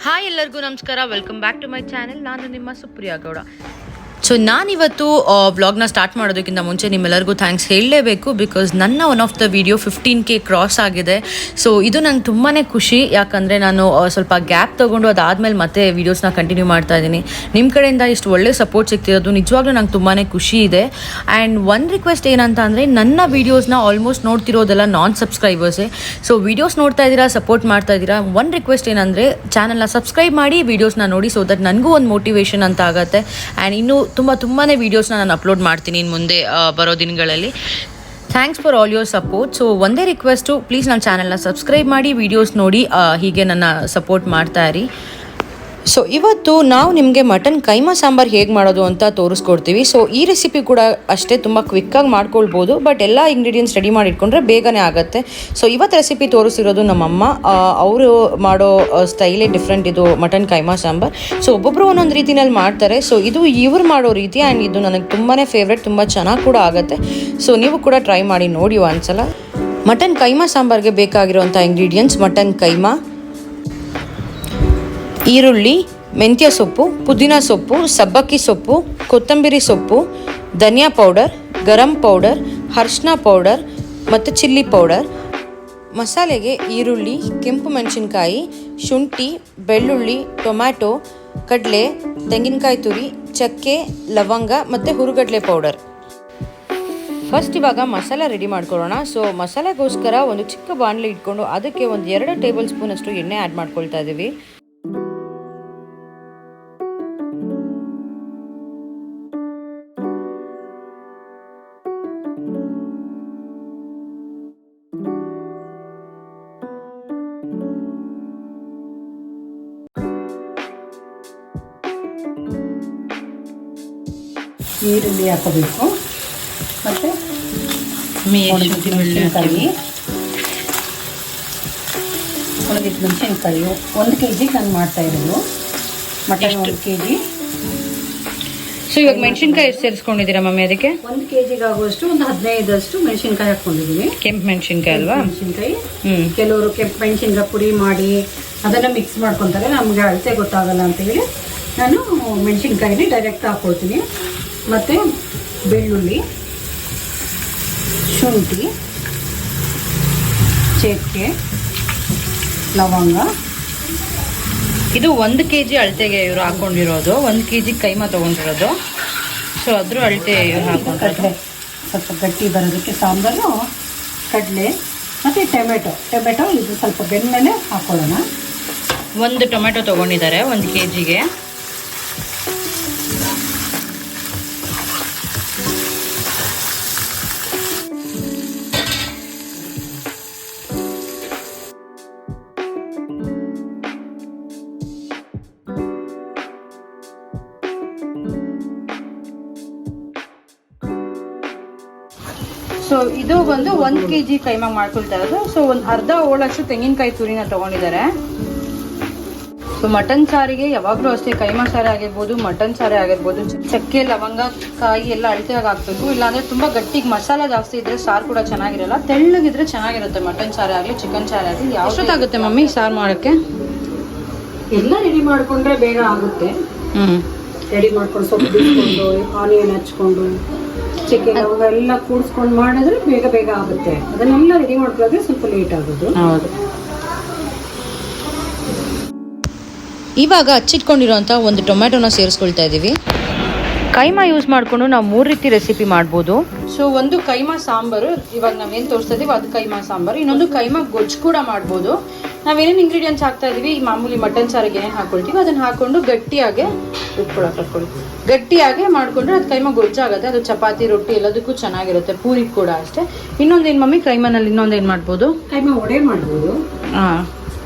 Hi ಎಲ್ಲರಿಗೂ ನಮಸ್ಕಾರ, welcome back to my channel. ನಾನು ನಿಮ್ಮ ಸುಪ್ರಿಯಾ ಗೌಡ. ಸೊ ನಾನಿವತ್ತು ವ್ಲಾಗ್ನ ಸ್ಟಾರ್ಟ್ ಮಾಡೋದಕ್ಕಿಂತ ಮುಂಚೆ ನಿಮ್ಮೆಲ್ಲರಿಗೂ ಥ್ಯಾಂಕ್ಸ್ ಹೇಳಲೇಬೇಕು. ಬಿಕಾಸ್ ನನ್ನ one of the video 15K cross ಆಗಿದೆ. ಸೊ ಇದು ನಂಗೆ ತುಂಬಾ ಖುಷಿ, ಯಾಕಂದರೆ ನಾನು ಸ್ವಲ್ಪ ಗ್ಯಾಪ್ ತೊಗೊಂಡು ಅದಾದಮೇಲೆ ಮತ್ತೆ ವೀಡಿಯೋಸ್ನ ಕಂಟಿನ್ಯೂ ಮಾಡ್ತಾ ಇದ್ದೀನಿ. ನಿಮ್ಮ ಕಡೆಯಿಂದ ಇಷ್ಟು ಒಳ್ಳೆ ಸಪೋರ್ಟ್ ಸಿಗ್ತಿರೋದು ನಿಜವಾಗ್ಲೂ ನಂಗೆ ತುಂಬಾ ಖುಷಿ ಇದೆ. ಆ್ಯಂಡ್ ಒಂದು ರಿಕ್ವೆಸ್ಟ್ ಏನಂತ ಅಂದರೆ, ನನ್ನ ವೀಡಿಯೋಸ್ನ ಆಲ್ಮೋಸ್ಟ್ ನೋಡ್ತಿರೋದೆಲ್ಲ ನಾನ್ ಸಬ್ಸ್ಕ್ರೈಬರ್ಸೇ. ಸೊ ವೀಡಿಯೋಸ್ ನೋಡ್ತಾ ಇದ್ದೀರಾ, ಸಪೋರ್ಟ್ ಮಾಡ್ತಾ ಇದ್ದೀರಾ. ಒಂದು ರಿಕ್ವೆಸ್ಟ್ ಏನಂದರೆ, ಚಾನಲ್ನ ಸಬ್ಸ್ಕ್ರೈಬ್ ಮಾಡಿ ವೀಡಿಯೋಸ್ನ ನೋಡಿ, ಸೊ ದಟ್ ನನಗೂ ಒಂದು ಮೋಟಿವೇಶನ್ ಅಂತ ಆಗುತ್ತೆ. ಆ್ಯಂಡ್ ಇನ್ನೂ ತುಂಬಾ ವೀಡಿಯೋಸ್ನ ನಾನು ಅಪ್ಲೋಡ್ ಮಾಡ್ತೀನಿ ಇನ್ನು ಮುಂದೆ ಬರೋ ದಿನಗಳಲ್ಲಿ. Thanks for all your support. So ಒಂದೇ ರಿಕ್ವೆಸ್ಟು, ಪ್ಲೀಸ್ ನನ್ನ ಚಾನಲ್ನ ಸಬ್ಸ್ಕ್ರೈಬ್ ಮಾಡಿ, ವೀಡಿಯೋಸ್ ನೋಡಿ, ಹೀಗೆ ನನ್ನ ಸಪೋರ್ಟ್ ಮಾಡ್ತಾ ಇರಿ. ಸೊ ಇವತ್ತು ನಾವು ನಿಮಗೆ ಮಟನ್ ಕೈಮಾ ಸಾಂಬಾರು ಹೇಗೆ ಮಾಡೋದು ಅಂತ ತೋರಿಸ್ಕೊಡ್ತೀವಿ. ಸೊ ಈ ರೆಸಿಪಿ ಕೂಡ ಅಷ್ಟೇ ತುಂಬ ಕ್ವಿಕ್ಕಾಗಿ ಮಾಡ್ಕೊಳ್ಬೋದು, ಬಟ್ ಎಲ್ಲ ಇಂಗ್ರೀಡಿಯೆಂಟ್ಸ್ ರೆಡಿ ಮಾಡಿ ಇಟ್ಕೊಂಡ್ರೆ ಬೇಗನೆ ಆಗುತ್ತೆ. ಸೊ ಇವತ್ತು ರೆಸಿಪಿ ತೋರಿಸಿರೋದು ನಮ್ಮಮ್ಮ. ಅವರು ಮಾಡೋ ಸ್ಟೈಲೇ ಡಿಫ್ರೆಂಟ್, ಇದು ಮಟನ್ ಕೈಮಾ ಸಾಂಬಾರು. ಸೊ ಒಬ್ಬೊಬ್ಬರು ಒಂದೊಂದು ರೀತಿನಲ್ಲಿ ಮಾಡ್ತಾರೆ. ಸೊ ಇದು ಇವ್ರು ಮಾಡೋ ರೀತಿ, ಆ್ಯಂಡ್ ಇದು ನನಗೆ ತುಂಬಾ ಫೇವ್ರೆಟ್, ತುಂಬ ಚೆನ್ನಾಗಿ ಕೂಡ ಆಗುತ್ತೆ. ಸೊ ನೀವು ಕೂಡ ಟ್ರೈ ಮಾಡಿ ನೋಡಿ ಒಂದ್ಸಲ. ಮಟನ್ ಕೈಮಾ ಸಾಂಬಾರಿಗೆ ಬೇಕಾಗಿರುವಂಥ ಇಂಗ್ರೀಡಿಯೆಂಟ್ಸ್: ಮಟನ್ ಕೈಮಾ, ಈರುಳ್ಳಿ, ಮೆಂತ್ಯ ಸೊಪ್ಪು, ಪುದೀನ ಸೊಪ್ಪು, ಸಬ್ಬಕ್ಕಿ ಸೊಪ್ಪು, ಕೊತ್ತಂಬರಿ ಸೊಪ್ಪು, ಧನಿಯಾ ಪೌಡರ್, ಗರಂ ಪೌಡರ್, ಅರಿಶಿನ ಪೌಡರ್ ಮತ್ತು ಚಿಲ್ಲಿ ಪೌಡರ್. ಮಸಾಲೆಗೆ ಈರುಳ್ಳಿ, ಕೆಂಪು ಮೆಣಸಿನ್ಕಾಯಿ, ಶುಂಠಿ, ಬೆಳ್ಳುಳ್ಳಿ, ಟೊಮ್ಯಾಟೊ, ಕಡಲೆ, ತೆಂಗಿನಕಾಯಿ ತುರಿ, ಚಕ್ಕೆ, ಲವಂಗ ಮತ್ತು ಹುರುಗಡ್ಲೆ ಪೌಡರ್. ಫಸ್ಟ್ ಇವಾಗ ಮಸಾಲ ರೆಡಿ ಮಾಡ್ಕೊಳ್ಳೋಣ. ಸೊ ಮಸಾಲೆಗೋಸ್ಕರ ಒಂದು ಚಿಕ್ಕ ಬಾಣಲೆ ಇಟ್ಕೊಂಡು ಅದಕ್ಕೆ ಒಂದು 2 ಟೇಬಲ್ ಸ್ಪೂನ್ ಅಷ್ಟು ಎಣ್ಣೆ ಆ್ಯಡ್ ಮಾಡ್ಕೊಳ್ತಾ ಇದ್ದೀವಿ. ಈರುಳ್ಳಿ ಹಾಕೋಬೇಕು, ಮತ್ತು ಮೆಣಸಿನ್ಕಾಯಿ, ಒಣಗಿದ ಮೆಣಸಿನ್ಕಾಯಿ. 1 kg ನಾನು ಮಾಡ್ತಾ ಇರೋದು ಮಟನ್, 1 kg. ಸೊ ಇವಾಗ ಮೆಣಸಿನ್ಕಾಯಿ ಎಷ್ಟು ಸೇರಿಸ್ಕೊಂಡಿದ್ದೀರಾ ಮಮ್ಮಿ? ಅದಕ್ಕೆ 1 kg ಆಗುವಷ್ಟು ಒಂದು 15 ಮೆಣಸಿನ್ಕಾಯಿ ಹಾಕ್ಕೊಂಡಿದ್ದೀನಿ. ಕೆಂಪು ಮೆಣಸಿನ್ಕಾಯಿ ಅಲ್ವಾ? ಮೆಣಸಿನ್ಕಾಯಿ. ಕೆಲವರು ಕೆಂಪು ಮೆಣಸಿನ್ಕಾಯಿ ಪುಡಿ ಮಾಡಿ ಅದನ್ನು ಮಿಕ್ಸ್ ಮಾಡ್ಕೊತಾರೆ. ನಮಗೆ ಅಳತೆ ಗೊತ್ತಾಗಲ್ಲ ಅಂತ ಹೇಳಿ ನಾನು ಮೆಣಸಿನ್ಕಾಯಿನೇ ಡೈರೆಕ್ಟ್ ಹಾಕ್ಕೊಳ್ತೀನಿ. ಮತ್ತು ಬೆಳ್ಳುಳ್ಳಿ, ಶುಂಠಿ, ಚಕ್ಕೆ, ಲವಂಗ. ಇದು 1 kg ಅಳತೆಗೆ ಇವರು ಹಾಕೊಂಡಿರೋದು, 1 kg ಕೈಮಾ ತೊಗೊಂಡಿರೋದು. ಸೊ ಅದ್ರ ಅಳತೆ ಇವ್ರು ಹಾಕೊಂಡಿರೋದು. ಸ್ವಲ್ಪ ಗಟ್ಟಿ ಬರೋದಕ್ಕೆ ಸಾಂಬಾರು, ಕಡಲೆ ಮತ್ತು ಟೊಮೆಟೊ ಇದು ಸ್ವಲ್ಪ ಬೆಂದಮೇಲೆ ಹಾಕ್ಕೊಳ್ಳೋಣ. 1 ಟೊಮೆಟೊ ತೊಗೊಂಡಿದ್ದಾರೆ 1 kgಗೆ. ಸೊ ಇದು ಬಂದು 1 kg ಕೈಮಾ ಮಾಡ್ಕೊಳ್ತಾ ಇರೋದು. ಸೊ ಒಂದು ಅರ್ಧ ಹೋಳಷ್ಟು ತೆಂಗಿನಕಾಯಿ ತುರಿನ ತೊಗೊಂಡಿದ್ದಾರೆ. ಸೊ ಮಟನ್ ಸಾರಿಗೆ ಯಾವಾಗಲೂ ಅಷ್ಟೇ, ಕೈಮಾ ಸಾರೆ ಆಗಿರ್ಬೋದು, ಮಟನ್ ಸಾರೆ ಆಗಿರ್ಬೋದು, ಚಕ್ಕೆ, ಲವಂಗ, ಕಾಯಿ ಎಲ್ಲ ಅಳತೆಯಾಗಿ ಹಾಕ್ಬೇಕು. ಇಲ್ಲಾಂದರೆ ತುಂಬ ಗಟ್ಟಿಗೆ ಮಸಾಲ ಜಾಸ್ತಿ ಇದ್ದರೆ ಸಾರು ಕೂಡ ಚೆನ್ನಾಗಿರಲ್ಲ. ತೆಳ್ಳಗಿದ್ರೆ ಚೆನ್ನಾಗಿರುತ್ತೆ ಮಟನ್ ಸಾರೆ ಆಗಲಿ, ಚಿಕನ್ ಸಾರೆ ಆಗಲಿ. ಎಷ್ಟೊತ್ತಾಗುತ್ತೆ ಮಮ್ಮಿ ಸಾರು ಮಾಡೋಕ್ಕೆ? ಎಲ್ಲ ರೆಡಿ ಮಾಡಿಕೊಂಡ್ರೆ ಬೇಗ ಆಗುತ್ತೆ. ರೆಡಿ ಮಾಡ್ಕೊಂಡು ಸ್ವಲ್ಪ ಬಿಟ್ಕೊಂಡು ಆನಿಯನ್ ಹಚ್ಕೊಂಡು ಚಿಕನ್ ಎಲ್ಲ ಕೂಡಿಸ್ಕೊಂಡು ಮಾಡಿದ್ರೆ ಬೇಗ ಆಗುತ್ತೆ. ಅದನ್ನೆಲ್ಲ ರೆಡಿ ಮಾಡ್ಕೊಳ್ಳೋದ್ರೆ ಸ್ವಲ್ಪ ಲೇಟ್ ಆಗೋದು. ಹೌದು. ಇವಾಗ ಹಚ್ಚಿಟ್ಕೊಂಡಿರೋಂಥ ಒಂದು ಟೊಮ್ಯಾಟೊನ ಸೇರಿಸ್ಕೊಳ್ತಾ ಇದ್ದೀವಿ. ಕೈಮಾ ಯೂಸ್ ಮಾಡಿಕೊಂಡು ನಾವು 3 ರೀತಿ ರೆಸಿಪಿ ಮಾಡ್ಬೋದು. ಸೊ ಒಂದು ಕೈಮಾ ಸಾಂಬಾರು, ಇವಾಗ ನಾವೇನು ತೋರಿಸ್ತಾ ಇದೀವಿ ಅದು ಕೈಮಾ ಸಾಂಬಾರು. ಇನ್ನೊಂದು ಕೈಮಾ ಗೊಜ್ಜು ಕೂಡ ಮಾಡ್ಬೋದು. ನಾವೇನೇನು ಇಂಗ್ರೀಡಿಯೆಂಟ್ಸ್ ಹಾಕ್ತಾ ಇದೀವಿ, ಮಾಮೂಲಿ ಮಟನ್ ಸಾರಿಗೆ ಏನೇನು ಹಾಕ್ಕೊಳ್ತೀವಿ ಅದನ್ನು ಹಾಕ್ಕೊಂಡು ಗಟ್ಟಿಯಾಗಿ ಗಟ್ಟಿಯಾಗಿ ಮಾಡಿಕೊಂಡ್ರೆ ಅದು ಕೈಮಾ ಗೊಜ್ಜಾಗುತ್ತೆ. ಅದು ಚಪಾತಿ, ರೊಟ್ಟಿ ಎಲ್ಲದಕ್ಕೂ ಚೆನ್ನಾಗಿರುತ್ತೆ, ಪೂರಿ ಕೂಡ ಅಷ್ಟೇ. ಇನ್ನೊಂದೇನು ಮಮ್ಮಿ ಕೈಮಾನಲ್ಲಿ ಇನ್ನೊಂದೇನು ಮಾಡ್ಬೋದು? ಕೈಮಾ ವಡೆ ಮಾಡ್ಬೋದು. ಹಾಂ,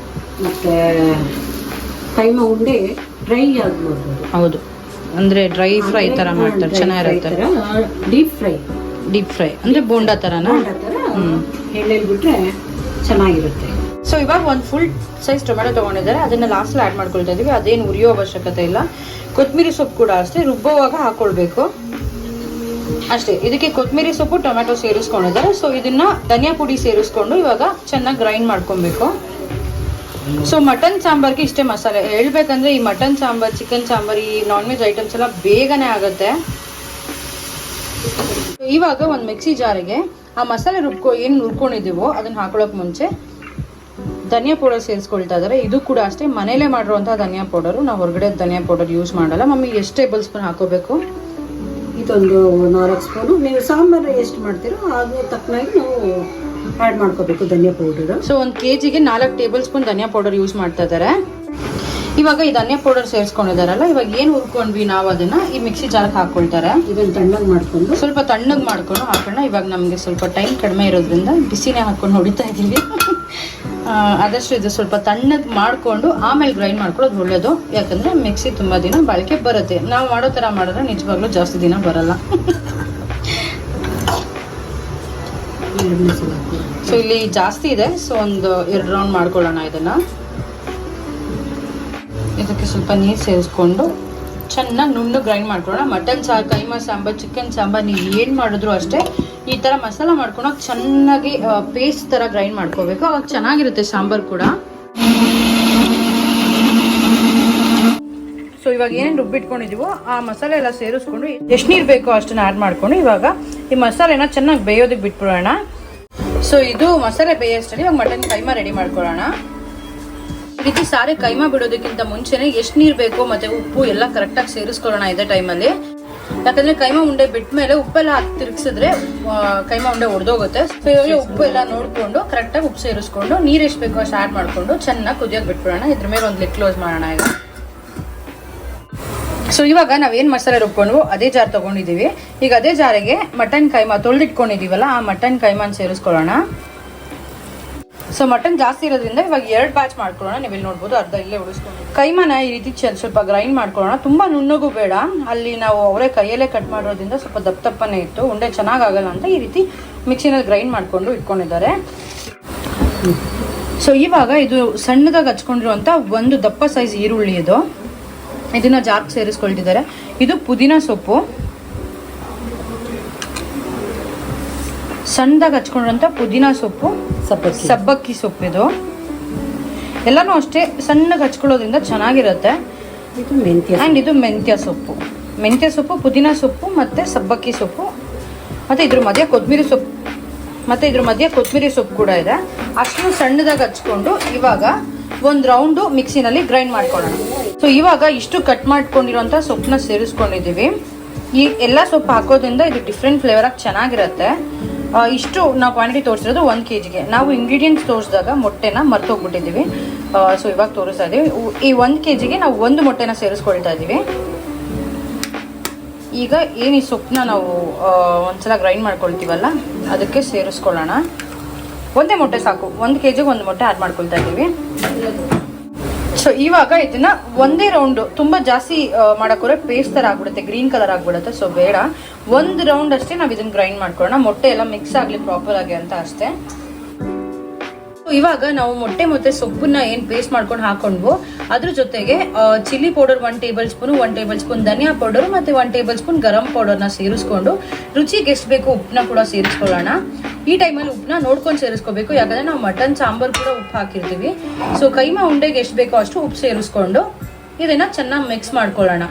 ಮತ್ತು ಕೈಮಾ ಉಂಡೆ ಡ್ರೈ ಆಗ್ಬೋದು. ಹೌದು, ಅಂದರೆ ಡ್ರೈ ಫ್ರೈ ಥರ ಮಾಡ್ತಾರೆ, ಚೆನ್ನಾಗಿರುತ್ತೆ. ಡೀಪ್ ಫ್ರೈ ಅಂದರೆ ಬೋಂಡಾ ಥರನಾ? ಎಣ್ಣೆಲಿ ಬಿಟ್ಟರೆ ಚೆನ್ನಾಗಿರುತ್ತೆ. ಸೊ ಇವಾಗ ಒಂದು ಫುಲ್ ಸೈಜ್ ಟೊಮೆಟೊ ತೊಗೊಂಡಿದ್ದಾರೆ, ಅದನ್ನು ಲಾಸ್ಟಲ್ಲಿ ಆ್ಯಡ್ ಮಾಡ್ಕೊಳ್ತಾ ಇದ್ದೀವಿ. ಅದೇನು ಉರಿಯೋ ಅವಶ್ಯಕತೆ ಇಲ್ಲ. ಕೊತ್ತಂಬರಿ ಸೊಪ್ಪು ಕೂಡ ಅಷ್ಟೇ, ರುಬ್ಬೋವಾಗ ಹಾಕ್ಕೊಳ್ಬೇಕು ಅಷ್ಟೇ. ಇದಕ್ಕೆ ಕೊತ್ತಂಬರಿ ಸೊಪ್ಪು, ಟೊಮೆಟೊ ಸೇರಿಸ್ಕೊಂಡಿದ್ದಾರೆ. ಸೊ ಇದನ್ನು ಧನಿಯಾ ಪುಡಿ ಸೇರಿಸ್ಕೊಂಡು ಇವಾಗ ಚೆನ್ನಾಗಿ ಗ್ರೈಂಡ್ ಮಾಡ್ಕೊಬೇಕು. ಸೊ ಮಟನ್ ಸಾಂಬಾರ್ಗೆ ಇಷ್ಟೇ ಮಸಾಲೆ ಹೇಳ್ಬೇಕಂದ್ರೆ ಈ ಮಟನ್ ಸಾಂಬಾರ್, ಚಿಕನ್ ಸಾಂಬಾರ್, ಈ ನಾನ್ ವೆಜ್ ಐಟಮ್ಸ್ ಎಲ್ಲ ಬೇಗನೆ ಆಗುತ್ತೆ. ಇವಾಗ ಒಂದು ಮಿಕ್ಸಿ ಜಾರಿಗೆ ಆ ಮಸಾಲೆ ಏನು ರುಬ್ಕೊಂಡಿದ್ದೀವೋ ಅದನ್ನ ಹಾಕೊಳ್ಳೋಕೆ ಮುಂಚೆ ಧನಿಯಾ ಪೌಡರ್ ಸೇರಿಸ್ಕೊಳ್ತಾ ಇದ್ದಾರೆ. ಇದು ಕೂಡ ಅಷ್ಟೇ ಮನೇಲೇ ಮಾಡಿರುವಂತಹ ಧನಿಯಾ ಪೌಡರು, ನಾವು ಹೊರಗಡೆ ಧನಿಯಾ ಪೌಡರ್ ಯೂಸ್ ಮಾಡಲ್ಲ. ಮಮ್ಮಿ ಎಷ್ಟು ಟೇಬಲ್ ಸ್ಪೂನ್ ಹಾಕೋಬೇಕು? ಇದೊಂದು 4 ಸ್ಪೂನು. ನೀವು ಸಾಂಬಾರು ಎಷ್ಟು ಮಾಡ್ತೀರೋ ಅದು ತಕ್ಕನಾಗಿ ನಾವು ಆ್ಯಡ್ ಮಾಡ್ಕೋಬೇಕು ಧನಿಯಾ ಪೌಡರ್. ಸೊ 1 kgಗೆ 4 ಟೇಬಲ್ ಸ್ಪೂನ್ ಧನಿಯಾ ಪೌಡರ್ ಯೂಸ್ ಮಾಡ್ತಾ ಇದ್ದಾರೆ. ಇವಾಗ ಈ ಧನಿಯಾ ಪೌಡರ್ ಸೇರಿಸ್ಕೊಂಡಿದಾರಲ್ಲ, ಇವಾಗ ಏನು ಹುರ್ಕೊಂಡ್ವಿ ನಾವು ಅದನ್ನ ಈ ಮಿಕ್ಸಿ ಜಾರ್ಗೆ ಹಾಕೊಳ್ತಾರೆ. ಇದನ್ನ ತಣ್ಣಗೆ ಮಾಡ್ಕೊಂಡು ಸ್ವಲ್ಪ ತಣ್ಣಗೆ ಮಾಡ್ಕೊಂಡು ಹಾಕೋಣ. ಇವಾಗ ನಮಗೆ ಸ್ವಲ್ಪ ಟೈಮ್ ಕಡಿಮೆ ಇರೋದ್ರಿಂದ ಬಿಸಿನೇ ಹಾಕೊಂಡು ಹೊಡಿತಾ ಇದ್ದೀವಿ. ಆದಷ್ಟು ಇದು ಸ್ವಲ್ಪ ತಣ್ಣಗೆ ಮಾಡಿಕೊಂಡು ಆಮೇಲೆ ಗ್ರೈಂಡ್ ಮಾಡ್ಕೊಳ್ಳೋದು ಒಳ್ಳೇದು. ಯಾಕಂದರೆ ಮಿಕ್ಸಿ ತುಂಬ ದಿನ ಬಾಳಿಕೆ ಬರುತ್ತೆ. ನಾವು ಮಾಡೋ ಥರ ಮಾಡಿದ್ರೆ ನಿಜವಾಗ್ಲೂ ಜಾಸ್ತಿ ದಿನ ಬರಲ್ಲ. ಸೊ ಇಲ್ಲಿ ಜಾಸ್ತಿ ಇದೆ, ಸೊ ಒಂದು 2 ರೌಂಡ್ ಮಾಡ್ಕೊಳ್ಳೋಣ. ಇದಕ್ಕೆ ಸ್ವಲ್ಪ ನೀರು ಸೇರಿಸ್ಕೊಂಡು ಚೆನ್ನಾಗಿ ನುಣ್ಣಗೆ ಗ್ರೈಂಡ್ ಮಾಡ್ಕೊಳ್ಳೋಣ. ಮಟನ್ ಸಾರು, ಕೈಮಾ ಸಾಂಬಾರ್, ಚಿಕನ್ ಸಾಂಬಾರ್ ನೀವು ಏನು ಮಾಡಿದ್ರು ಅಷ್ಟೇ ಈ ಥರ ಮಸಾಲ ಮಾಡ್ಕೊಂಡು ಚೆನ್ನಾಗಿ ಪೇಸ್ಟ್ ಥರ ಗ್ರೈಂಡ್ ಮಾಡ್ಕೋಬೇಕು. ಅವಾಗ ಚೆನ್ನಾಗಿರುತ್ತೆ ಸಾಂಬಾರು ಕೂಡ. ಸೊ ಇವಾಗ ಏನೇನು ರುಬ್ಬಿಟ್ಕೊಂಡಿದೀವೋ ಆ ಮಸಾಲೆ ಎಲ್ಲ ಸೇರಿಸ್ಕೊಂಡು ಎಷ್ಟು ನೀರು ಬೇಕೋ ಅಷ್ಟನ್ನ ಆ್ಯಡ್ ಮಾಡ್ಕೊಂಡು ಇವಾಗ ಈ ಮಸಾಲೆನ ಚೆನ್ನಾಗಿ ಬೇಯೋದಕ್ಕೆ ಬಿಟ್ಬಿಡೋಣ. ಸೊ ಇದು ಮಸಾಲೆ ಬೇಯೋಷ್ಟರಲ್ಲಿ ಇವಾಗ ಮಟನ್ ಕೈಮಾ ರೆಡಿ ಮಾಡ್ಕೊಳ್ಳೋಣ. ಈ ರೀತಿ ಸಾರಿ ಕೈಮಾ ಬಿಡೋದಕ್ಕಿಂತ ಮುಂಚೆನೆ ಎಷ್ಟು ನೀರು ಬೇಕೋ ಮತ್ತೆ ಉಪ್ಪು ಎಲ್ಲ ಕರೆಕ್ಟಾಗಿ ಸೇರಿಸ್ಕೊಳ್ಳೋಣ ಇದೇ ಟೈಮಲ್ಲಿ. ಯಾಕಂದ್ರೆ ಕೈಮಾ ಉಂಡೆ ಬಿಟ್ಟ ಮೇಲೆ ಉಪ್ಪೆಲ್ಲ ತಿರುಗಿಸಿದ್ರೆ ಕೈಮಾ ಉಂಡೆ ಒಡೆದೋಗುತ್ತೆ. ಸೊ ಇವಾಗ ಉಪ್ಪು ಎಲ್ಲ ನೋಡಿಕೊಂಡು ಕರೆಕ್ಟಾಗಿ ಉಪ್ಪು ಸೇರಿಸ್ಕೊಂಡು ನೀರು ಎಷ್ಟು ಬೇಕೋ ಅಷ್ಟು ಆ್ಯಡ್ ಮಾಡಿಕೊಂಡು ಚೆನ್ನಾಗಿ ಕುದಿಯೋಕೆ ಬಿಟ್ಬಿಡೋಣ. ಇದ್ರ ಮೇಲೆ ಒಂದು ಲಿಡ್ ಕ್ಲೋಸ್ ಮಾಡೋಣ ಈಗ. ಸೊ ಇವಾಗ ನಾವೇನು ಮಸಾಲೆ ರುಬ್ಕೊಂಡ್ವು ಅದೇ ಜಾರ್ ತೊಗೊಂಡಿದ್ದೀವಿ. ಈಗ ಅದೇ ಜಾರಿಗೆ ಮಟನ್ ಕೈಮಾ ತೊಳೆದಿಟ್ಕೊಂಡಿದ್ದೀವಲ್ಲ ಆ ಮಟನ್ ಕೈಮಾನ ಸೇರಿಸ್ಕೊಳ್ಳೋಣ. ಸೊ ಮಟನ್ ಜಾಸ್ತಿ ಇರೋದ್ರಿಂದ ಇವಾಗ 2 ಬ್ಯಾಚ್ ಮಾಡ್ಕೊಳ್ಳೋಣ. ನೀವು ಇಲ್ಲಿ ನೋಡ್ಬೋದು, ಅರ್ಧ ಇಲ್ಲೇ ಉಳಿಸ್ಕೊಂಡು ಕೈಮಾನ ಈ ರೀತಿ ಸ್ವಲ್ಪ ಗ್ರೈಂಡ್ ಮಾಡ್ಕೊಳ್ಳೋಣ. ತುಂಬ ನುಣ್ಣಗೂ ಬೇಡ. ಅಲ್ಲಿ ನಾವು ಅವರೇ ಕೈಯಲ್ಲೇ ಕಟ್ ಮಾಡೋದ್ರಿಂದ ಸ್ವಲ್ಪ ದಪ್ಪನೇ ಇತ್ತು, ಉಂಡೆ ಚೆನ್ನಾಗಾಗಲ್ಲ ಅಂತ ಈ ರೀತಿ ಮಿಕ್ಸಿನಲ್ಲಿ ಗ್ರೈಂಡ್ ಮಾಡಿಕೊಂಡು ಇಟ್ಕೊಂಡಿದ್ದಾರೆ. ಸೊ ಇವಾಗ ಇದು ಸಣ್ಣದಾಗಿ ಹಚ್ಕೊಂಡಿರುವಂಥ ಒಂದು ದಪ್ಪ ಸೈಜ್ ಈರುಳ್ಳಿ ಇದನ್ನ ಜಾರ್ಗೆ ಸೇರಿಸ್ಕೊಳ್ತಿದ್ದಾರೆ. ಇದು ಪುದೀನ ಸೊಪ್ಪು, ಸಣ್ಣದಾಗಿ ಹಚ್ಕೊಂಡಿರೋಂಥ ಪುದೀನ ಸೊಪ್ಪು, ಸಬ್ಬಕ್ಕಿ ಸೊಪ್ಪು. ಇದು ಎಲ್ಲನೂ ಅಷ್ಟೇ ಸಣ್ಣಗೆ ಹಚ್ಕೊಳ್ಳೋದ್ರಿಂದ ಚೆನ್ನಾಗಿರುತ್ತೆ. ಇದು ಮೆಂತ್ಯ ಸೊಪ್ಪು, ಪುದೀನ ಸೊಪ್ಪು ಮತ್ತು ಸಬ್ಬಕ್ಕಿ ಸೊಪ್ಪು ಮತ್ತು ಇದ್ರ ಮಧ್ಯೆ ಕೊತ್ತಂಬರಿ ಸೊಪ್ಪು ಕೂಡ ಇದೆ. ಅಷ್ಟು ಸಣ್ಣದಾಗಿ ಹಚ್ಕೊಂಡು ಇವಾಗ ಒಂದು ರೌಂಡು ಮಿಕ್ಸಿನಲ್ಲಿ ಗ್ರೈಂಡ್ ಮಾಡ್ಕೊಳ್ಳೋಣ. ಸೊ ಇವಾಗ ಇಷ್ಟು ಕಟ್ ಮಾಡ್ಕೊಂಡಿರೋಂಥ ಸೊಪ್ಪನ್ನ ಸೇರಿಸ್ಕೊಂಡಿದ್ದೀವಿ. ಈ ಎಲ್ಲ ಸೊಪ್ಪು ಹಾಕೋದ್ರಿಂದ ಇದು ಡಿಫ್ರೆಂಟ್ ಫ್ಲೇವರಾಗಿ ಚೆನ್ನಾಗಿರುತ್ತೆ. ಇಷ್ಟು ನಾವು ಕ್ವಾಂಟಿಟಿ ತೋರಿಸಿರೋದು 1 kgಗೆ. ನಾವು ಇಂಗ್ರೀಡಿಯೆಂಟ್ಸ್ ತೋರಿಸಿದಾಗ ಮೊಟ್ಟೆನ ಮರ್ತೋಗ್ಬಿಟ್ಟಿದ್ದೀವಿ. ಸೊ ಇವಾಗ ತೋರಿಸ್ತಾ ಇದ್ದೀವಿ. ಈ 1 kgಗೆ ನಾವು 1 ಮೊಟ್ಟೆನ ಸೇರಿಸ್ಕೊಳ್ತಾ ಇದ್ದೀವಿ. ಈಗ ಏನು ಈ ಸೊಪ್ಪನ್ನ ನಾವು ಒಂದ್ಸಲ ಗ್ರೈಂಡ್ ಮಾಡ್ಕೊಳ್ತೀವಲ್ಲ ಅದಕ್ಕೆ ಸೇರಿಸ್ಕೊಳ್ಳೋಣ. ಒಂದೇ ಮೊಟ್ಟೆ ಸಾಕು. 1 kgಗೆ 1 ಮೊಟ್ಟೆ ಆ್ಯಡ್ ಮಾಡ್ಕೊಳ್ತಾ ಇದ್ದೀವಿ. ಸೊ ಇವಾಗ ಇದನ್ನ ಒಂದೇ ರೌಂಡು, ತುಂಬ ಜಾಸ್ತಿ ಮಾಡೋಕ್ಕೋರೆ ಪೇಸ್ಟ್ ಥರ ಆಗ್ಬಿಡುತ್ತೆ, ಗ್ರೀನ್ ಕಲರ್ ಆಗ್ಬಿಡುತ್ತೆ. ಸೊ ಬೇಡ, 1 ರೌಂಡ್ ಅಷ್ಟೇ ನಾವು ಇದನ್ನ ಗ್ರೈಂಡ್ ಮಾಡ್ಕೊಳ್ಳೋಣ. ಮೊಟ್ಟೆ ಎಲ್ಲ ಮಿಕ್ಸ್ ಆಗಲಿ ಪ್ರಾಪರ್ ಆಗಿ ಅಂತ ಅಷ್ಟೇ. ಇವಾಗ ನಾವು ಮೊಟ್ಟೆ ಮತ್ತೆ ಸೊಪ್ಪನ್ನ ಏನು ಪೇಸ್ಟ್ ಮಾಡ್ಕೊಂಡು ಹಾಕೊಂಡ್ವು ಅದ್ರ ಜೊತೆಗೆ chilli powder 1 tablespoon, 1 tablespoon ಧನಿಯಾ ಪೌಡರ್ ಮತ್ತೆ 1 ಟೇಬಲ್ ಸ್ಪೂನ್ ಗರಂ ಪೌಡರ್ನ ಸೇರಿಸ್ಕೊಂಡು ರುಚಿಗೆ ಎಷ್ಟು ಬೇಕೋ ಉಪ್ಪನ್ನ ಕೂಡ ಸೇರಿಸ್ಕೊಳ್ಳೋಣ. ಈ ಟೈಮಲ್ಲಿ ಉಪ್ಪನ್ನ ನೋಡ್ಕೊಂಡು ಸೇರಿಸ್ಕೋಬೇಕು, ಯಾಕಂದ್ರೆ ನಾವು ಮಟನ್ ಸಾಂಬಾರ್ ಕೂಡ ಉಪ್ಪು ಹಾಕಿರ್ತೀವಿ. ಸೊ ಕೈಮಾ ಉಂಡೆಗೆ ಎಷ್ಟು ಬೇಕೋ ಅಷ್ಟು ಉಪ್ಪು ಸೇರಿಸ್ಕೊಂಡು ಇದನ್ನ ಚೆನ್ನಾಗಿ ಮಿಕ್ಸ್ ಮಾಡ್ಕೊಳ್ಳೋಣ.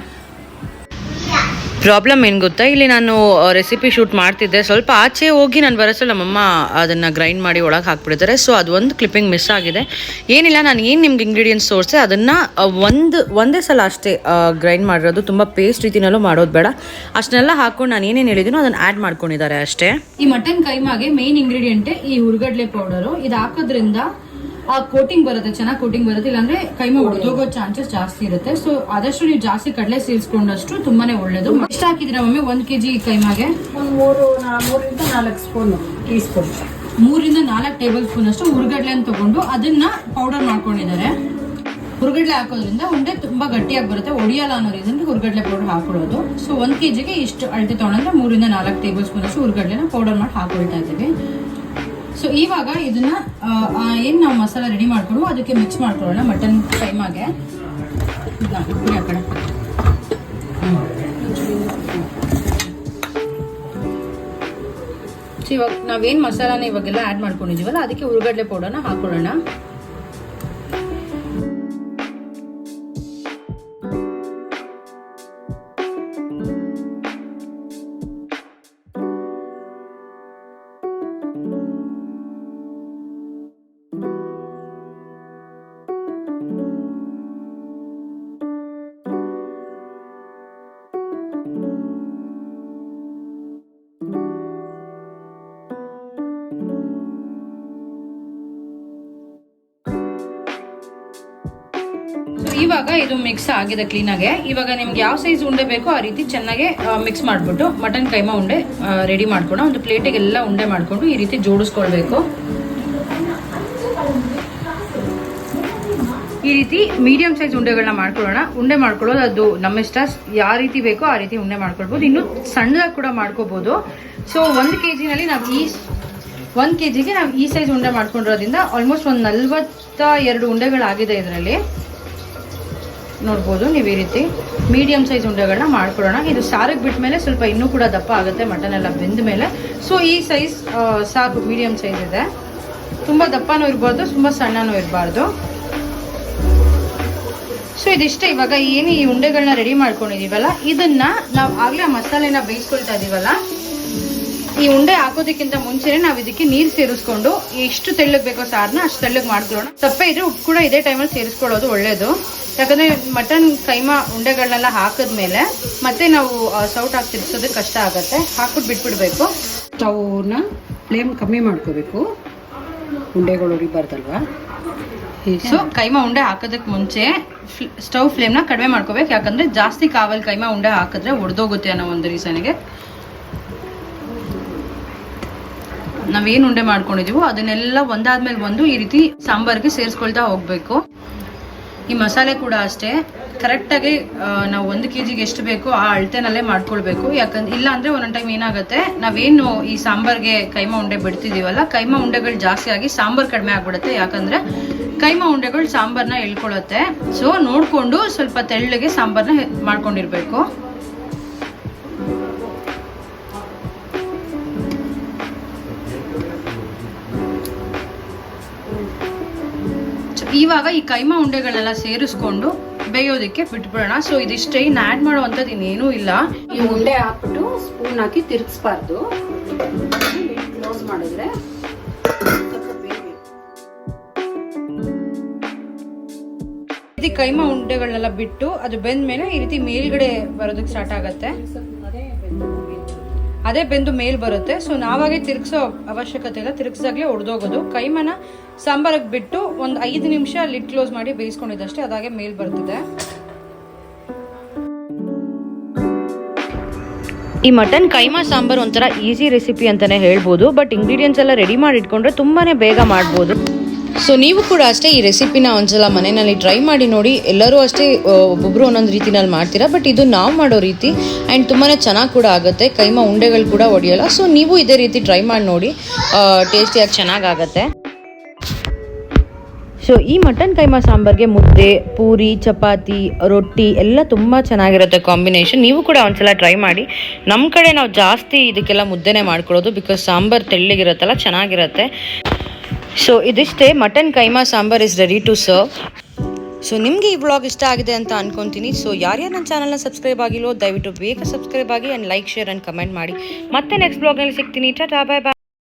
ಪ್ರಾಬ್ಲಮ್ ಏನು ಗೊತ್ತಾ, ಇಲ್ಲಿ ನಾನು ರೆಸಿಪಿ ಶೂಟ್ ಮಾಡ್ತಿದ್ದೆ, ಸ್ವಲ್ಪ ಆಚೆ ಹೋಗಿ ನಾನು ಬರೋಸಲ್ಲ ನಮ್ಮಮ್ಮ ಅದನ್ನು ಗ್ರೈಂಡ್ ಮಾಡಿ ಒಳಗೆ ಹಾಕ್ಬಿಡ್ತಾರೆ. ಸೊ ಅದು ಒಂದು ಕ್ಲಿಪ್ಪಿಂಗ್ ಮಿಸ್ ಆಗಿದೆ. ಏನಿಲ್ಲ, ನಾನು ಏನು ನಿಮ್ಗೆ ಇಂಗ್ರೀಡಿಯೆಂಟ್ಸ್ ತೋರಿಸೆ ಅದನ್ನು ಒಂದೇ ಸಲ ಅಷ್ಟೇ ಗ್ರೈಂಡ್ ಮಾಡಿರೋದು, ತುಂಬ ಪೇಸ್ಟ್ ರೀತಿನಲ್ಲೂ ಮಾಡೋದು ಬೇಡ. ಅಷ್ಟನ್ನೆಲ್ಲ ಹಾಕೊಂಡು ನಾನು ಏನೇನು ಹೇಳಿದ್ದೀನೋ ಅದನ್ನು ಆ್ಯಡ್ ಮಾಡ್ಕೊಂಡಿದ್ದಾರೆ ಅಷ್ಟೇ. ಈ ಮಟನ್ ಕೈಮಾಗೆ ಮೇನ್ ಇಂಗ್ರೀಡಿಯೆಂಟೇ ಈ ಹುರ್ಗಡ್ಲೆ ಪೌಡರು. ಇದು ಹಾಕೋದ್ರಿಂದ ಆ ಕೋಟಿಂಗ್ ಬರುತ್ತೆ, ಚೆನ್ನಾಗಿ ಕೋಟಿಂಗ್ ಬರುತ್ತೆ. ಇಲ್ಲಾಂದ್ರೆ ಕೈಮಾ ಒಡೆದೋಗೋ ಚಾನ್ಸಸ್ ಜಾಸ್ತಿ ಇರುತ್ತೆ. ಸೊ ಆದಷ್ಟು ನೀವು ಜಾಸ್ತಿ ಕಡಲೆ ಸೇರಿಸ್ಕೊಂಡಷ್ಟು ತುಂಬಾನೇ ಒಳ್ಳೇದು. ಎಷ್ಟು ಹಾಕಿದ್ರೆ ಮಮ್ಮಿ 1 kg ಕೈಮಾಗೆ? 3 ರಿಂದ 4 ಸ್ಪೂನ್ ಟೀಸ್ಪೂನ್, 3 ರಿಂದ 4 ಟೇಬಲ್ ಸ್ಪೂನ್ ಅಷ್ಟು ಹುರ್ಗಡ್ಲೆ ಅಂತ ತಗೊಂಡು ಅದನ್ನ ಪೌಡರ್ ಮಾಡ್ಕೊಂಡಿದ್ದಾರೆ. ಹುರ್ಗಡ್ಲೆ ಹಾಕೋದ್ರಿಂದ ಉಂಡೆ ತುಂಬಾ ಗಟ್ಟಿಯಾಗಿ ಬರುತ್ತೆ, ಒಡಿಯಲ್ಲ ಅನ್ನೋ ರೀಸನ್ ಹುರ್ಗಡ್ಲೆ ಪೌಡರ್ ಹಾಕೊಳ್ಳೋದು. ಸೊ 1 kgಗೆ ಇಷ್ಟು ಅಳತೆ ತಗೊಂಡ್ರೆ 3 ರಿಂದ 4 ಟೇಬಲ್ ಸ್ಪೂನ್ ಅಷ್ಟು ಹುರ್ಗಡ್ಲೆನ ಪೌಡರ್ ಮಾಡಿ ಹಾಕೊಳ್ತಾ ಇದ್ದೀವಿ. ಸೊ ಇವಾಗ ಇದನ್ನ ಏನು ನಾವು ಮಸಾಲ ರೆಡಿ ಮಾಡ್ಕೊಂಡು ಅದಕ್ಕೆ ಮಿಕ್ಸ್ ಮಾಡ್ಕೊಳ್ಳೋಣ. ಮಟನ್ ಕೈಮಾಗೆ ಆ ಕಡೆ ಸೊ ಇವಾಗ ನಾವೇನು ಮಸಾಲಾನ ಇವಾಗೆಲ್ಲ ಆ್ಯಡ್ ಮಾಡ್ಕೊಂಡಿದ್ದೀವಲ್ಲ ಅದಕ್ಕೆ ಹುರ್ಗಡ್ಲೆ ಪೌಡರ್ನ ಹಾಕೊಳ್ಳೋಣ. ಸೊ ಇವಾಗ ಇದು ಮಿಕ್ಸ್ ಆಗಿದೆ ಕ್ಲೀನಾಗೆ. ಇವಾಗ ನಿಮ್ಗೆ ಯಾವ ಸೈಜ್ ಉಂಡೆ ಬೇಕೋ ಆ ರೀತಿ ಚೆನ್ನಾಗಿ ಮಿಕ್ಸ್ ಮಾಡಿಬಿಟ್ಟು ಮಟನ್ ಕೈಮಾ ಉಂಡೆ ರೆಡಿ ಮಾಡ್ಕೊಂಡು ಒಂದು ಪ್ಲೇಟಿಗೆ ಎಲ್ಲ ಉಂಡೆ ಮಾಡಿಕೊಂಡು ಈ ರೀತಿ ಜೋಡಿಸ್ಕೊಳ್ಬೇಕು. ಈ ರೀತಿ ಮೀಡಿಯಂ ಸೈಜ್ ಉಂಡೆಗಳನ್ನ ಮಾಡ್ಕೊಳ್ಳೋಣ. ಉಂಡೆ ಮಾಡ್ಕೊಳ್ಳೋದು ಅದು ನಮ್ಮ ಇಷ್ಟ, ಯಾವ ರೀತಿ ಬೇಕೋ ಆ ರೀತಿ ಉಂಡೆ ಮಾಡ್ಕೊಳ್ಬೋದು. ಇನ್ನು ಸಣ್ಣದಾಗಿ ಕೂಡ ಮಾಡ್ಕೋಬಹುದು. ಸೊ 1 kg ನಾವು 1 kgಗೆ ನಾವು ಈ ಸೈಜ್ ಉಂಡೆ ಮಾಡ್ಕೊಂಡಿರೋದ್ರಿಂದ ಆಲ್ಮೋಸ್ಟ್ ಒಂದು 42 ಉಂಡೆಗಳಾಗಿದೆ. ಇದರಲ್ಲಿ ನೋಡ್ಬೋದು ನೀವು. ಈ ರೀತಿ ಮೀಡಿಯಂ ಸೈಜ್ ಉಂಡೆಗಳನ್ನ ಮಾಡ್ಕೊಳ್ಳೋಣ. ಇದು ಸಾರಿಗೆ ಬಿಟ್ಟ ಮೇಲೆ ಸ್ವಲ್ಪ ಇನ್ನೂ ಕೂಡ ದಪ್ಪ ಆಗುತ್ತೆ ಮಟನ್ ಎಲ್ಲ ಬೆಂದ ಮೇಲೆ. ಸೊ ಈ ಸೈಜ್ ಸಾಕು, ಮೀಡಿಯಂ ಸೈಜ್ ಇದೆ. ತುಂಬ ದಪ್ಪನೂ ಇರಬಾರ್ದು, ತುಂಬ ಸಣ್ಣನೂ ಇರಬಾರ್ದು. ಸೊ ಇದಿಷ್ಟೇ. ಇವಾಗ ಏನು ಈ ಉಂಡೆಗಳನ್ನ ರೆಡಿ ಮಾಡ್ಕೊಂಡಿದೀವಲ್ಲ, ಇದನ್ನ ನಾವು ಆಗ್ಲೇ ಮಸಾಲೆನ ಬೇಯಿಸ್ಕೊಳ್ತಾ ಇದೀವಲ್ಲ, ಈ ಉಂಡೆ ಹಾಕೋದಕ್ಕಿಂತ ಮುಂಚೆನೆ ನಾವು ಇದಕ್ಕೆ ನೀರು ಸೇರಿಸ್ಕೊಂಡು ಎಷ್ಟು ತೆಳ್ಳಗೆ ಬೇಕೋ ಸಾರನ್ನ ಅಷ್ಟು ತೆಳ್ಳಗೆ ಮಾಡ್ಕೊಳ್ಳೋಣ. ತಪ್ಪೇ ಇದ್ರೆ ಉಪ್ಪು ಕೂಡ ಇದೇ ಟೈಮಲ್ಲಿ ಸೇರಿಸ್ಕೊಳ್ಳೋದು ಒಳ್ಳೇದು. ಯಾಕಂದ್ರೆ ಮಟನ್ ಕೈಮಾ ಉಂಡೆಗಳನ್ನೆಲ್ಲ ಹಾಕಿದ್ಮೇಲೆ ಮತ್ತೆ ನಾವು ಸೌಟ್ ಹಾಕಿ ತಿರ್ಸೋದಕ್ಕೆ ಕಷ್ಟ ಆಗುತ್ತೆ. ಹಾಕ್ಬಿಟ್ಟು ಬಿಟ್ಬಿಡ್ಬೇಕು. ಸ್ಟವ್ನ ಫ್ಲೇಮ್ ಕಮ್ಮಿ ಮಾಡ್ಕೋಬೇಕು, ಉಂಡೆಗಳು ಉರಿಬಾರ್ದಲ್ವಾ. ಸೊ ಕೈಮಾ ಉಂಡೆ ಹಾಕೋದಕ್ಕೆ ಮುಂಚೆ ಸ್ಟವ್ ಫ್ಲೇಮ್ನ ಕಡಿಮೆ ಮಾಡ್ಕೋಬೇಕು. ಯಾಕಂದ್ರೆ ಜಾಸ್ತಿ ಕಾವಲ್ ಕೈಮಾ ಉಂಡೆ ಹಾಕಿದ್ರೆ ಒಡೆದೋಗುತ್ತೆ ಅನ್ನೋ ಒಂದು ರೀಸನ್ಗೆ ನಾವೇನು ಉಂಡೆ ಮಾಡ್ಕೊಂಡಿದೀವೋ ಅದನ್ನೆಲ್ಲ ಒಂದಾದ್ಮೇಲೆ ಒಂದು ಈ ರೀತಿ ಸಾಂಬಾರ್ಗೆ ಸೇರಿಸ್ಕೊಳ್ತಾ ಹೋಗ್ಬೇಕು. ಈ ಮಸಾಲೆ ಕೂಡ ಅಷ್ಟೇ ಕರೆಕ್ಟಾಗಿ ನಾವು 1 kgಗೆ ಎಷ್ಟು ಬೇಕೋ ಆ ಅಳತೆನಲ್ಲೇ ಮಾಡ್ಕೊಳ್ಬೇಕು. ಯಾಕಂದ್ರೆ ಇಲ್ಲ ಅಂದ್ರೆ ಒಂದೊಂದು ಟೈಮ್ ಏನಾಗುತ್ತೆ, ನಾವೇನು ಈ ಸಾಂಬಾರ್ಗೆ ಕೈಮಾ ಉಂಡೆ ಬಿಡ್ತಿದೀವಲ್ಲ, ಕೈಮಾ ಉಂಡೆಗಳು ಜಾಸ್ತಿ ಆಗಿ ಸಾಂಬಾರ್ ಕಡಿಮೆ ಆಗ್ಬಿಡುತ್ತೆ. ಯಾಕಂದ್ರೆ ಕೈಮಾ ಉಂಡೆಗಳು ಸಾಂಬಾರ್ನ ಎಳ್ಕೊಳ್ಳುತ್ತೆ. ಸೊ ನೋಡ್ಕೊಂಡು ಸ್ವಲ್ಪ ತೆಳ್ಳಗೆ ಸಾಂಬಾರ್ನ ಮಾಡ್ಕೊಂಡಿರ್ಬೇಕು. ಇವಾಗ ಈ ಕೈಮಾ ಉಂಡೆಗಳೆಲ್ಲ ಸೇರಿಸ್ಕೊಂಡು ಬೇಯೋದಕ್ಕೆ ಬಿಟ್ಬಿಡೋಣ. ಸೊ ಇದಿಷ್ಟೇ, ಇನ್ನು ಆ್ಯಡ್ ಮಾಡುವಂಥದ್ದು ಇನ್ನೇನೂ ಇಲ್ಲ. ಈ ಉಂಡೆ ಹಾಕ್ಬಿಟ್ಟು ಸ್ಪೂನ್ ಹಾಕಿ ತಿರ್ಗಿಸ್ಬಾರ್ದು. ಕ್ಲೋಸ್ ಮಾಡಿದ್ರೆ ಈ ಕೈಮಾ ಉಂಡೆಗಳನ್ನೆಲ್ಲ ಬಿಟ್ಟು ಅದು ಬೆಂದ ಮೇಲೆ ಈ ರೀತಿ ಮೇಲ್ಗಡೆ ಬರೋದಕ್ಕೆ ಸ್ಟಾರ್ಟ್ ಆಗುತ್ತೆ. ಅದೇ ಬೆಂದು ಮೇಲ್ ಬರುತ್ತೆ. ಸೊ ನಾವಾಗೆ ತಿರ್ಗಿಸೋ ಅವಶ್ಯಕತೆ ಇಲ್ಲ, ತಿರ್ಗಿಸಾಗ್ಲೇ ಒಡೆದೋಗೋದು. ಕೈಮಾನ ಸಾಂಬಾರಿಗೆ ಬಿಟ್ಟು ಒಂದು 5 ನಿಮಿಷ ಲಿಡ್ ಕ್ಲೋಸ್ ಮಾಡಿ ಬೇಯಿಸ್ಕೊಂಡಿದ್ದಷ್ಟೇ, ಅದಾಗೆ ಮೇಲ್ ಬರ್ತದೆ. ಈ ಮಟನ್ ಕೈಮಾ ಸಾಂಬಾರ್ ಒಂಥರ ಈಸಿ ರೆಸಿಪಿ ಅಂತಾನೆ ಹೇಳ್ಬೋದು. ಬಟ್ ಇಂಗ್ರೀಡಿಯೆಂಟ್ಸ್ ಎಲ್ಲ ರೆಡಿ ಮಾಡಿ ಇಟ್ಕೊಂಡ್ರೆ ತುಂಬಾನೇ ಬೇಗ ಮಾಡ್ಬೋದು. ಸೊ ನೀವು ಕೂಡ ಅಷ್ಟೇ ಈ ರೆಸಿಪಿನ ಒಂದ್ಸಲ ಮನೆಯಲ್ಲಿ ಟ್ರೈ ಮಾಡಿ ನೋಡಿ. ಎಲ್ಲರೂ ಅಷ್ಟೇ ಒಬ್ಬೊಬ್ರು ಒಂದೊಂದು ರೀತಿನಲ್ಲಿ ಮಾಡ್ತೀರಾ, ಬಟ್ ಇದು ನಾವು ಮಾಡೋ ರೀತಿ ಆ್ಯಂಡ್ ತುಂಬಾ ಚೆನ್ನಾಗಿ ಕೂಡ ಆಗುತ್ತೆ. ಕೈಮಾ ಉಂಡೆಗಳು ಕೂಡ ಒಡೆಯಲ್ಲ. ಸೊ ನೀವು ಇದೇ ರೀತಿ ಟ್ರೈ ಮಾಡಿ ನೋಡಿ, ಟೇಸ್ಟಿಯಾಗಿ ಚೆನ್ನಾಗಾಗತ್ತೆ. ಸೊ ಈ ಮಟನ್ ಕೈಮಾ ಸಾಂಬಾರ್ಗೆ ಮುದ್ದೆ, ಪೂರಿ, ಚಪಾತಿ, ರೊಟ್ಟಿ ಎಲ್ಲ ತುಂಬ ಚೆನ್ನಾಗಿರುತ್ತೆ ಕಾಂಬಿನೇಷನ್. ನೀವು ಕೂಡ ಒಂದ್ಸಲ ಟ್ರೈ ಮಾಡಿ. ನಮ್ಮ ಕಡೆ ನಾವು ಜಾಸ್ತಿ ಇದಕ್ಕೆಲ್ಲ ಮುದ್ದೆನೇ ಮಾಡ್ಕೊಳ್ಳೋದು, ಬಿಕಾಸ್ ಸಾಂಬಾರ್ ತೆಳ್ಳಗಿರುತ್ತಲ್ಲ, ಚೆನ್ನಾಗಿರುತ್ತೆ. ಸೊ ಇದಿಷ್ಟೇ, mutton keema sambar is ready to serve. So ನಿಮಗೆ ಈ ವ್ಲಾಗ್ ಇಷ್ಟ ಆಗಿದೆ ಅಂತ ಅನ್ಕೊಂತೀನಿ. ಸೊ ಯಾರ್ಯಾರು ನನ್ನ ಚಾನಲ್ನ ಸಬ್ಸ್ಕ್ರೈಬ್ ಆಗಿಲ್ಲೋ ದಯವಿಟ್ಟು ಬೇಗ ಸಬ್ಸ್ಕ್ರೈಬ್ ಆಗಿ and like, share and comment ಮಾಡಿ. ಮತ್ತೆ ನೆಕ್ಸ್ಟ್ ವ್ಲಾಗ್ನಲ್ಲಿ ಸಿಗ್ತೀನಿ. ಟಾಟಾ, ಬಾಯ್ ಬಾಯ್.